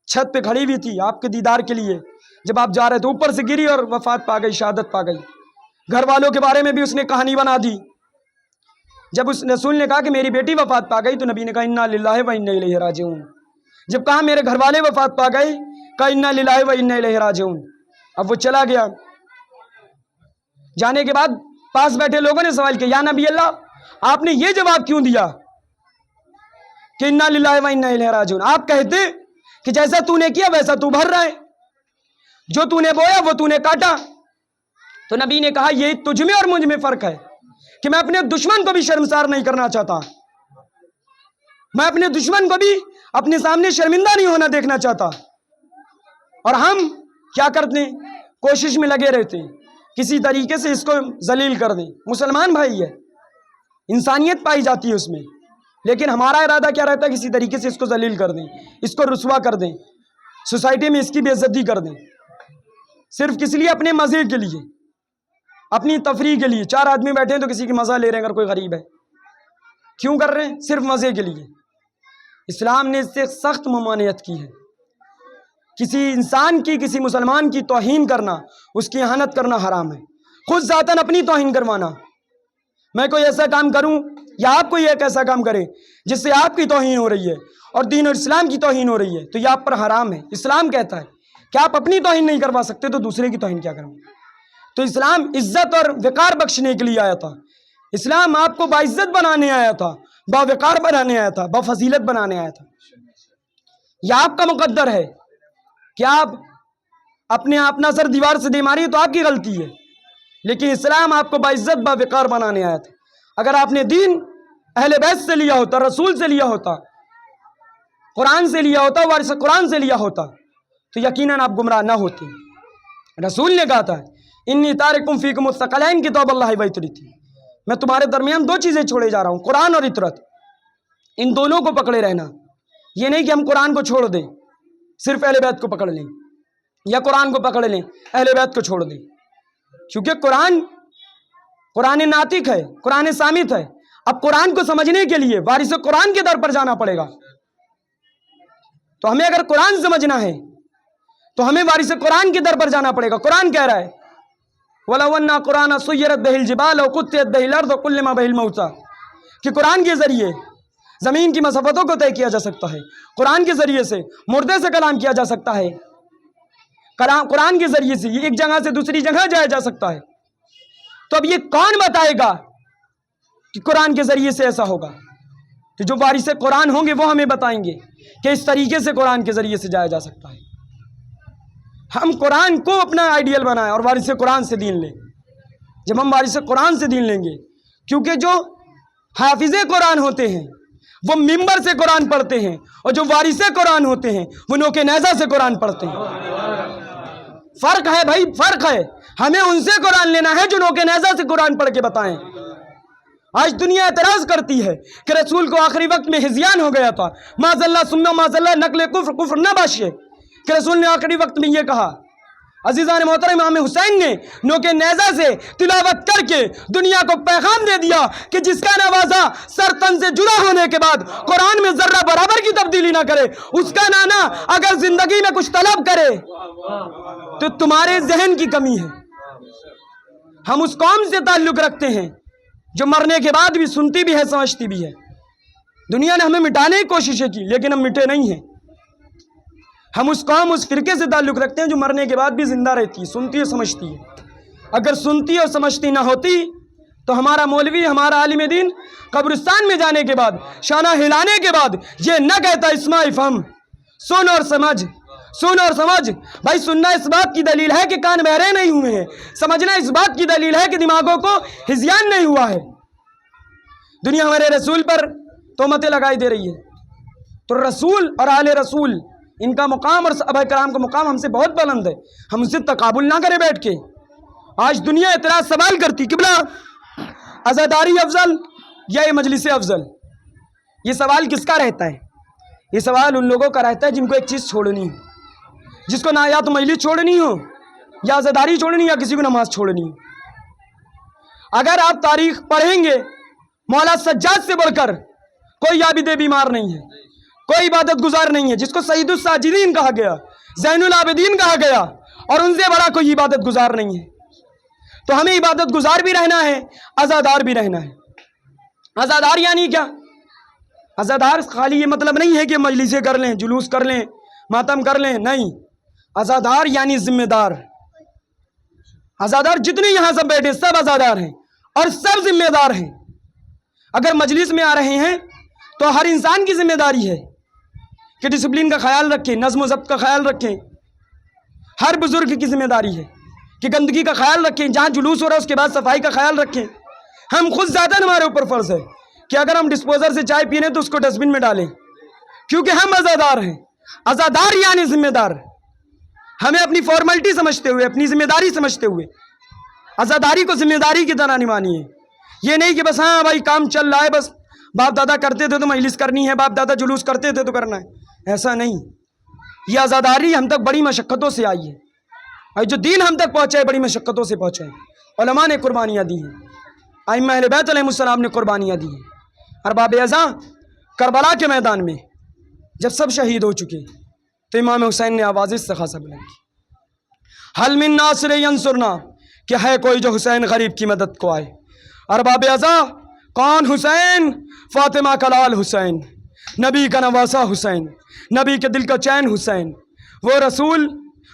چھت پہ کھڑی ہوئی تھی آپ کے دیدار کے لیے، جب آپ جا رہے تھے اوپر سے گری اور وفات پا گئی، شہادت پا گئی۔ گھر والوں کے بارے میں بھی اس نے کہانی بنا دی۔ جب اس رسول نے کہا کہ میری بیٹی وفات پا گئی تو نبی نے کہا انا للہ و انا الیہ راجعون۔ جب کہا میرے گھر والے وفات پا گئے، کہا انا للہ و انا الیہ راجعون۔ اب وہ چلا گیا، جانے کے بعد پاس بیٹھے لوگوں نے سوال کیا، یا نبی اللہ آپ نے یہ جواب کیوں دیا کہ انا للہ و انا الیہ راجعون؟ آپ کہتے کہ جیسا تو نے کیا ویسا تو بھر رہا ہے، جو تو نے بویا وہ تو نے کاٹا۔ تو نبی نے کہا یہ تجھ میں اور مجھ میں فرق ہے کہ میں اپنے دشمن کو بھی شرمسار نہیں کرنا چاہتا، میں اپنے دشمن کو بھی اپنے سامنے شرمندہ نہیں ہونا دیکھنا چاہتا، اور ہم کیا کرتے ہیں؟ کوشش میں لگے رہتے ہیں کسی طریقے سے اس کو ذلیل کر دیں۔ مسلمان بھائی ہے، انسانیت پائی جاتی ہے اس میں، لیکن ہمارا ارادہ کیا رہتا ہے؟ کسی طریقے سے اس کو ذلیل کر دیں، اس کو رسوا کر دیں، سوسائٹی میں اس کی بے عزتی کر دیں، صرف کس لیے؟ اپنے مزے کے لیے، اپنی تفریح کے لیے۔ چار آدمی بیٹھے ہیں تو کسی کی مزہ لے رہے ہیں، اگر کوئی غریب ہے کیوں کر رہے ہیں؟ صرف مزے کے لیے۔ اسلام نے اس سے سخت ممانعت کی ہے۔ کسی انسان کی، کسی مسلمان کی توہین کرنا، اس کی اہانت کرنا حرام ہے۔ خود ذاتاً اپنی توہین کروانا، میں کوئی ایسا کام کروں یا آپ کوئی ایک ایسا کام کرے جس سے آپ کی توہین ہو رہی ہے اور دین اور اسلام کی توہین ہو رہی ہے، تو یہ آپ پر حرام ہے۔ اسلام کہتا ہے کہ آپ اپنی توہین نہیں کروا سکتے تو دوسرے کی توہین کیا کریں؟ تو اسلام عزت اور وقار بخشنے کے لیے آیا تھا۔ اسلام آپ کو باعزت بنانے آیا تھا، باوقار بنانے آیا تھا، بفضیلت بنانے آیا تھا۔ یہ آپ کا مقدر ہے کہ آپ اپنے اپنا سر دیوار سے دے ماری تو آپ کی غلطی ہے، لیکن اسلام آپ کو باعزت باوقار بنانے آیا تھا۔ اگر آپ نے دین اہل بیت سے لیا ہوتا، رسول سے لیا ہوتا، قرآن سے لیا ہوتا، وارث قرآن سے لیا ہوتا، تو یقیناً آپ گمراہ نہ ہوتے۔ رسول نے کہا تھا انی تارکم فیکم الثقلین کتاب اللہ و عطرتی، میں تمہارے درمیان دو چیزیں چھوڑے جا رہا ہوں، قرآن اور عطرت، ان دونوں کو پکڑے رہنا۔ یہ نہیں کہ ہم قرآن کو چھوڑ دیں، صرف اہل بیت کو پکڑ لیں، یا قرآن کو پکڑ لیں اہل بیت کو چھوڑ دیں، کیونکہ قرآن ناطق ہے، قرآن صامت ہے۔ اب قرآن کو سمجھنے کے لیے وارث قرآن کے در پر جانا پڑے گا۔ تو ہمیں اگر قرآن سمجھنا ہے تو ہمیں وارث قرآن کے در پر جانا پڑے گا۔ قرآن کہہ رہا ہے وَلَوْ أَنَّا قُرْآنًا سُيِّرَتْ بِهِ الْجِبَالُ وَقُطِّعَتْ بِهِ الْأَرْضُ وَكُلِّمَ بِهِ الْمَوْتَىٰ، کہ قرآن کے ذریعے زمین کی مسافتوں کو طے کیا جا سکتا ہے، قرآن کے ذریعے سے مردے سے کلام کیا جا سکتا ہے، قرآن کے ذریعے سے ایک جگہ سے دوسری جگہ جایا جا سکتا ہے۔ تو اب یہ کون بتائے گا کہ قرآن کے ذریعے سے ایسا ہوگا؟ تو جو وارث قرآن ہوں گے وہ ہمیں بتائیں گے کہ اس طریقے سے قرآن کے ذریعے سے جایا جا سکتا ہے۔ ہم قرآن کو اپنا آئیڈیل بنائیں اور وارث قرآن سے دین لیں۔ جب ہم وارث قرآن سے دین لیں گے، کیونکہ جو حافظ قرآن ہوتے ہیں وہ ممبر سے قرآن پڑھتے ہیں، اور جو وارث قرآن ہوتے ہیں وہ نوک نیزہ سے قرآن پڑھتے ہیں۔ فرق ہے بھائی، فرق ہے۔ ہمیں ان سے قرآن لینا ہے جو نوک نیزہ سے قرآن پڑھ کے بتائیں۔ آج دنیا اعتراض کرتی ہے کہ رسول کو آخری وقت میں ہذیان ہو گیا تھا، معاذ اللہ ثم معاذ اللہ، نقل کفر نہ باشیے، کہ رسول نے آخری وقت میں یہ کہا۔ عزیزان محترم، امام حسین نے نوک نیزہ سے تلاوت کر کے دنیا کو پیغام دے دیا کہ جس کا نوازا سر تن سے جدا ہونے کے بعد قرآن میں ذرہ برابر کی تبدیلی نہ کرے، اس کا نانا اگر زندگی میں کچھ طلب کرے تو تمہارے ذہن کی کمی ہے۔ ہم اس قوم سے تعلق رکھتے ہیں جو مرنے کے بعد بھی سنتی بھی ہے، سمجھتی بھی ہے۔ دنیا نے ہمیں مٹانے کی کوششیں کی لیکن ہم مٹے نہیں ہیں۔ ہم اس قوم، اس فرقے سے تعلق رکھتے ہیں جو مرنے کے بعد بھی زندہ رہتی ہے، سنتی اور سمجھتی ہے۔ اگر سنتی اور سمجھتی نہ ہوتی تو ہمارا مولوی، ہمارا عالم دین قبرستان میں جانے کے بعد، شانہ ہلانے کے بعد یہ نہ کہتا اسمع افہم، سن اور سمجھ، سن اور سمجھ۔ بھائی سننا اس بات کی دلیل ہے کہ کان بہرے نہیں ہوئے ہیں، سمجھنا اس بات کی دلیل ہے کہ دماغوں کو ہذیان نہیں ہوا ہے۔ دنیا ہمارے رسول پر تہمتیں لگائی دے رہی ہے، تو رسول اور آل رسول ان کا مقام اور صحابہ کرام کا مقام ہم سے بہت بلند ہے، ہم ان سے تقابل نہ کریں بیٹھ کے۔ آج دنیا اعتراض سوال کرتی قبلہ عزاداری افضل یا یہ مجلس افضل؟ یہ سوال کس کا رہتا ہے؟ یہ سوال ان لوگوں کا رہتا ہے جن کو ایک چیز چھوڑنی ہو، جس کو نہ یا تو مجلس چھوڑنی ہو، یا عزاداری چھوڑنی ہو، یا کسی کو نماز چھوڑنی ہو۔ اگر آپ تاریخ پڑھیں گے، مولا سجاد سے بڑھ کر کوئی عابد بیمار نہیں ہے، کوئی عبادت گزار نہیں ہے، جس کو سید الساجدین کہا گیا، زین العابدین کہا گیا، اور ان سے بڑا کوئی عبادت گزار نہیں ہے۔ تو ہمیں عبادت گزار بھی رہنا ہے، عزادار بھی رہنا ہے۔ عزادار یعنی کیا؟ عزادار خالی یہ مطلب نہیں ہے کہ مجلسیں کر لیں، جلوس کر لیں، ماتم کر لیں، نہیں۔ عزادار یعنی ذمہ دار۔ عزادار جتنے یہاں سب بیٹھے سب عزادار ہیں، اور سب ذمہ دار ہیں۔ اگر مجلس میں آ رہے ہیں تو ہر انسان کی ذمہ داری ہے کہ ڈسپلن کا خیال رکھیں، نظم و ضبط کا خیال رکھیں۔ ہر بزرگ کی ذمہ داری ہے کہ گندگی کا خیال رکھیں، جہاں جلوس ہو رہا ہے اس کے بعد صفائی کا خیال رکھیں۔ ہم خود زیادہ ہمارے اوپر فرض ہے کہ اگر ہم ڈسپوزر سے چائے پینے تو اس کو ڈسٹ بن میں ڈالیں، کیونکہ ہم عزادار ہیں۔ عزادار یعنی ذمہ دار۔ ہمیں اپنی فارملٹی سمجھتے ہوئے، اپنی ذمہ داری سمجھتے ہوئے عزاداری کو ذمہ داری کی طرح نبھانی ہے۔ یہ نہیں کہ بس ہاں بھائی کام چل رہا ہے، بس باپ دادا کرتے تھے تو مجلس کرنی ہے، باپ دادا جلوس کرتے تھے تو کرنا ہے، ایسا نہیں۔ یہ عزاداری ہم تک بڑی مشقتوں سے آئی ہے، اور جو دین ہم تک پہنچا ہے بڑی مشقتوں سے پہنچا ہے۔ علماء نے قربانیاں دی ہیں، ائمہ اہل بیت علیہ السلام نے قربانیاں دی ہیں۔ ارباب ازاں کربلا کے میدان میں جب سب شہید ہو چکے تو امام حسین نے آواز اس سے خاصا بلند کی، حل من ناصر ینصرنا، کہ ہے کوئی جو حسین غریب کی مدد کو آئے۔ ارباب ازاں کون حسین؟ فاطمہ کا لال حسین، نبی کا نواسہ حسین، نبی کے دل کا چین حسین، وہ رسول،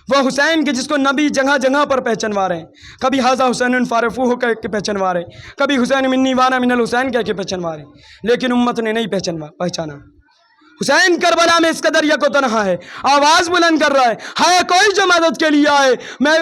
وہ حسین کہ جس کو نبی جگہ جگہ پر پہچنوا رہے ہیں۔ کبھی حاضہ حسین فارفوہ کہہ کے پہچنوا رہے ہیں، کبھی حسین منی وانا من الحسین کہہ کے پہچنوا رہے ہیں، لیکن امت نے نہیں پہچانا۔ حسین کربلا میں اس قدر یک و تنہا ہے، آواز بلند کر رہا ہے کوئی جو مدد کے لیے آئے۔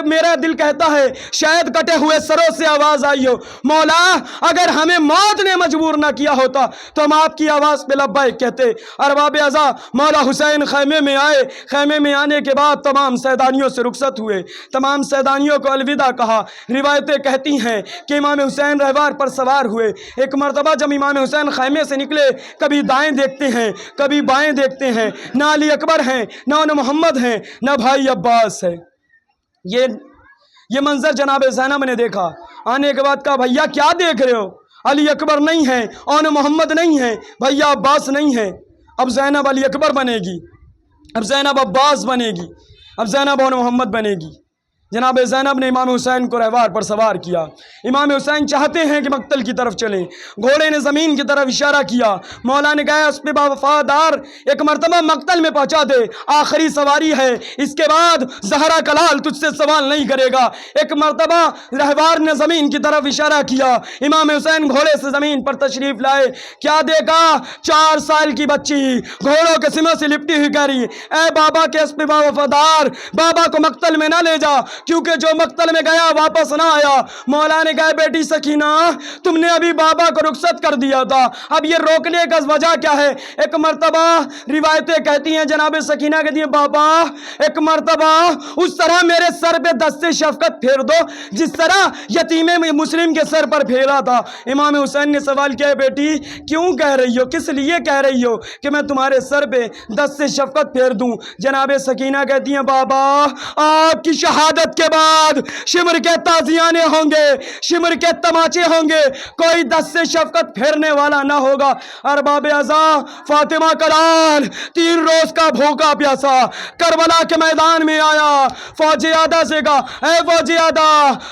میرا دل کہتا ہے شاید کٹے ہوئے سروں سے آواز آئی ہو، مولا اگر ہمیں موت نے مجبور نہ کیا ہوتا تو ہم آپ کی آواز پہ لبیک کہتے۔ ارباب ازاں مولا حسین خیمے میں آئے، خیمے میں آنے کے بعد تمام سیدانیوں سے رخصت ہوئے، تمام سیدانیوں کو الوداع کہا۔ روایتیں کہتی ہیں کہ امام حسین رہوار پر سوار ہوئے۔ ایک مرتبہ جب امام حسین خیمے سے نکلے، کبھی دائیں دیکھتے ہیں، کبھی بائیں دیکھتے ہیں، نہ علی اکبر ہیں، نہ محمد ہیں، نہ بھائی عباس ہے۔ یہ منظر جناب زینب نے دیکھا، آنے کے بعد کہا بھیا کیا دیکھ رہے ہو؟ علی اکبر نہیں ہیں اور محمد نہیں ہیں، بھیا عباس نہیں ہیں۔ اب زینب علی اکبر بنے گی، اب زینب عباس بنے گی، اب زینب اور محمد بنے گی۔ جناب زینب نے امام حسین کو رہوار پر سوار کیا۔ امام حسین چاہتے ہیں کہ مقتل کی طرف چلیں، گھوڑے نے زمین کی طرف اشارہ کیا۔ مولا نے کہا اس پہ وفادار ایک مرتبہ مقتل میں پہنچا دے، آخری سواری ہے، اس کے بعد زہرا کلال تجھ سے سوال نہیں کرے گا۔ ایک مرتبہ رہوار نے زمین کی طرف اشارہ کیا، امام حسین گھوڑے سے زمین پر تشریف لائے۔ کیا دیکھا؟ 4 سال کی بچی گھوڑوں کے سموں سے لپٹی ہوئی کہہ رہی اے بابا کے اس پہ وفادار، بابا کو مقتل میں نہ لے جا، کیونکہ جو مقتل میں گیا واپس نہ آیا۔ مولا نے کہا بیٹی سکینہ تم نے ابھی بابا کو رخصت کر دیا تھا، اب یہ روکنے کا وجہ کیا ہے؟ ایک مرتبہ روایتیں کہتی ہیں جناب سکینہ کہتی ہیں بابا ایک مرتبہ اس طرح میرے سر پہ دست شفقت پھیر دو جس طرح یتیم مسلم کے سر پر پھیرا تھا۔ امام حسین نے سوال کیا بیٹی کیوں کہہ رہی ہو، کس لیے کہہ رہی ہو کہ میں تمہارے سر پہ دست شفقت پھیر دوں؟ جناب سکینہ کہتی ہیں بابا آپ کی شہادت کے بعد شمر کے تازیانے ہوں گے، شمر کے تماچے ہوں گے، کوئی دست سے شفقت پھیرنے والا نہ ہوگا۔ ارباب ازاں فاطمہ کا لال 3 روز کا بھوکا پیاسا کربلا کے میدان میں آیا، فوج عادہ سے کہا اے فوج عادہ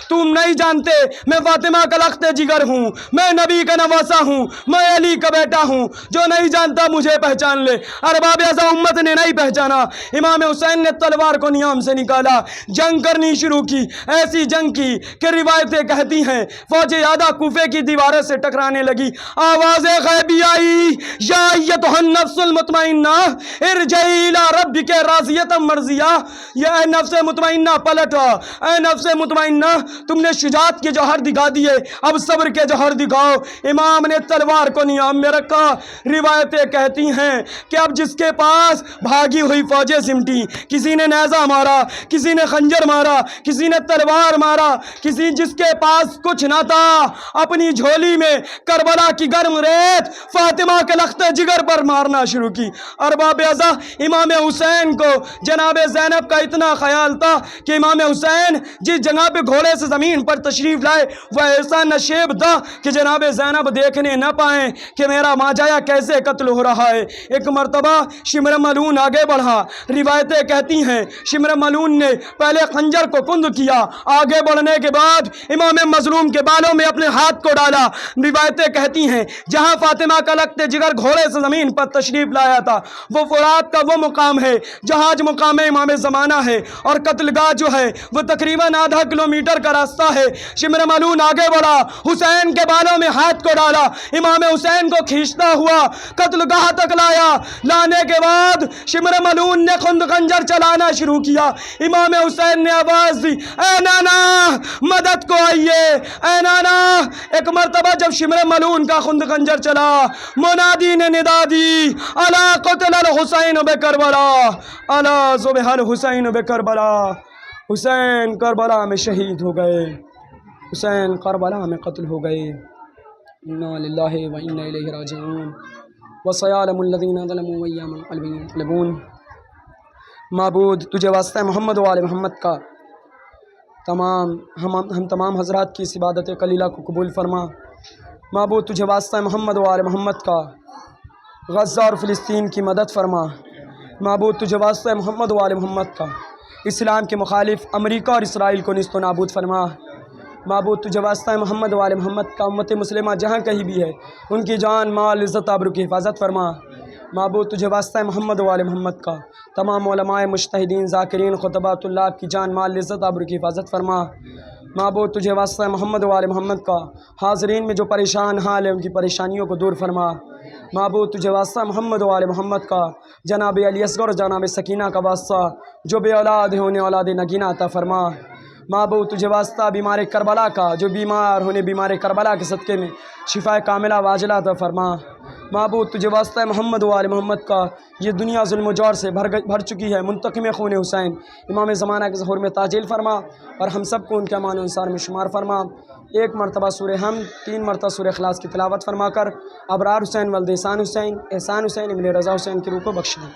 تم نہیں جانتے میں فاطمہ کا لخت جگر ہوں، میں نبی کا نواسہ ہوں، میں علی کا بیٹا ہوں، جو نہیں جانتا مجھے پہچان لے۔ ارباب ازاں امت نے نہیں پہچانا۔ امام حسین نے تلوار کو نیام سے نکالا، جنگ کرنی شروع کی، ایسی جنگ کی کہ روایتیں کہتی ہیں فوج عادہ کوفے کی دیواروں سے ٹکرانے لگی۔ آواز غیبی آئی یا ایتھا النفس المطمئنہ ارجعی الی ربک راضیۃ مرضیہ، یا اے نفس مطمئنہ پلٹا، اے نفس مطمئنہ تم نے شجاعت کے جوہر دکھا دیے، اب صبر کے جوہر دکھاؤ۔ امام نے تلوار کو نیام میں رکھا۔ روایتیں کہتی ہیں کہ اب جس کے پاس بھاگی ہوئی فوجیں سمٹی، کسی نے نیزہ مارا، کسی نے خنجر مارا، کسی نے تلوار مارا، کسی جس کے پاس کچھ نہ تھا اپنی جھولی میں کربلا کی گرم ریت فاطمہ کے لخت جگر پر مارنا شروع کی۔ ارباب ازاں امام حسین کو جناب زینب کا اتنا خیال تھا کہ امام حسین جس جگہ پہ گھوڑے سے زمین پر تشریف لائے وہ ایسا نشیب تھا کہ جناب زینب دیکھنے نہ پائیں کہ میرا ماجایا کیسے قتل ہو رہا ہے۔ ایک مرتبہ شمر ملون آگے بڑھا، روایتیں کہتی ہیں شمر ملون نے پہلے خنجر کو کند کیا. آگے بڑھنے کے بعد امام مظلوم کے بالوں میں اپنے ہاتھ کو ڈالا. روایتیں کہتی ہیں جہاں فاطمہ کا لخت جگر گھوڑے سے زمین پر تشریف لایا تھا وہ فرات کا وہ مقام ہے جہاں آج مقام امام زمانہ ہے، اور قتل گاہ جو ہے وہ تقریباً آدھا کلومیٹر کا راستہ ہے. شمر ملعون آگے بڑھا، حسین کے بالوں میں ہاتھ کو ڈالا، امام حسین کو کھینچتا ہوا قتل گاہ تک لایا. لانے کے بعد شمر ملعون نے خند خنجر چلانا شروع کیا. امام حسین نے آواز دی، اے نانا مدد کو آئیے، اے نانا. ایک مرتبہ جب شمر ملعون کا خند خنجر چلا، منادی نے ندا دی، الا قتل الحسین بکربلا، الا ذبح الحسین بکربلا. حسین کربلا میں شہید ہو گئے، حسین کربلا میں قتل ہو گئے. انا للہ و انا الیہ راجعون وسیعلم الذین ظلموا ایام القلب ينقلبون. معبود تجھے واسطہ محمد و آل محمد کا ہم تمام حضرات کی اس عبادت قلیلہ کو قبول فرما. معبود تجھے واسطہ محمد و آل محمد کا غزہ اور فلسطین کی مدد فرما. معبود تجھے واسطہ محمد و آل محمد کا اسلام کے مخالف امریکہ اور اسرائیل کو نیست و نابود فرما. معبود تجھے واسطہ محمد و آل محمد کا امت مسلمہ جہاں کہیں بھی ہے ان کی جان مال عزت آبرو کی حفاظت فرما. معبود تجھے واسطہ محمد و آل محمد کا تمام علماء مجتہدین ذاکرین خطبہ طلاب کی جان مال عزت آبرو کی حفاظت فرما. معبود تجھے واسطہ محمد و آل محمد کا حاضرین میں جو پریشان حال ہیں ان کی پریشانیوں کو دور فرما. معبود تجھے واسطہ محمد و آل محمد کا جناب علی اصغر اور جناب سکینہ کا واسطہ جو بے اولاد ہیں انہیں اولاد نگینہ عطا فرما. معبود تجھے واسطہ بیمار کربلا کا جو بیمار ہونے بیمار کربلا کے صدقے میں شفا کاملہ واجلہ عطا فرما. معبود تجھے واسطہ محمد و آل محمد کا یہ دنیا ظلم و جور سے بھر چکی ہے، منتقم خون حسین امام زمانہ کے ظہور میں تاجیل فرما اور ہم سب کو ان کے امان و انصار میں شمار فرما. ایک مرتبہ سورہ حمد، 3 مرتبہ سورہ اخلاص کی تلاوت فرما کر ابرار حسین ولد احسان حسین ابن رضا حسین کی روح کو بخش دیں.